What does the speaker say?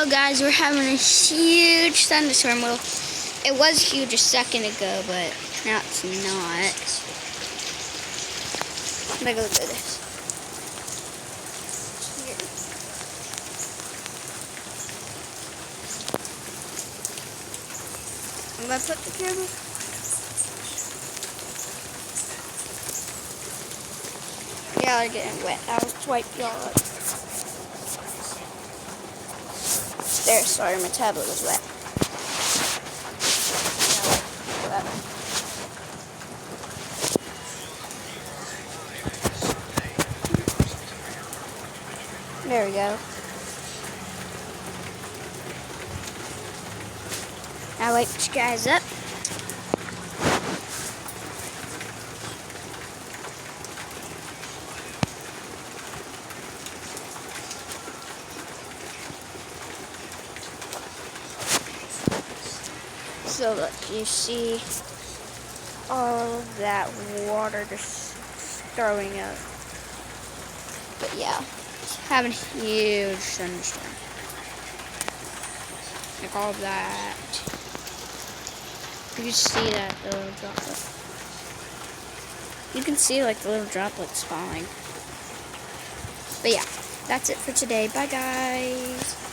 So guys, we're having a huge thunderstorm. Well, it was huge a second ago, but now it's not. Take a look at this. Here. I'm gonna put the camera. Yeah, I'm getting wet. I'll swipe y'all up. There, sorry, my tablet was wet. There we go. I'll wipe you guys up. So look, you see all of that water just throwing up. But yeah, it's having a huge thunderstorm. Like all of that. You can see that the little droplet. You can see like the little droplets falling. But yeah, that's it for today. Bye guys.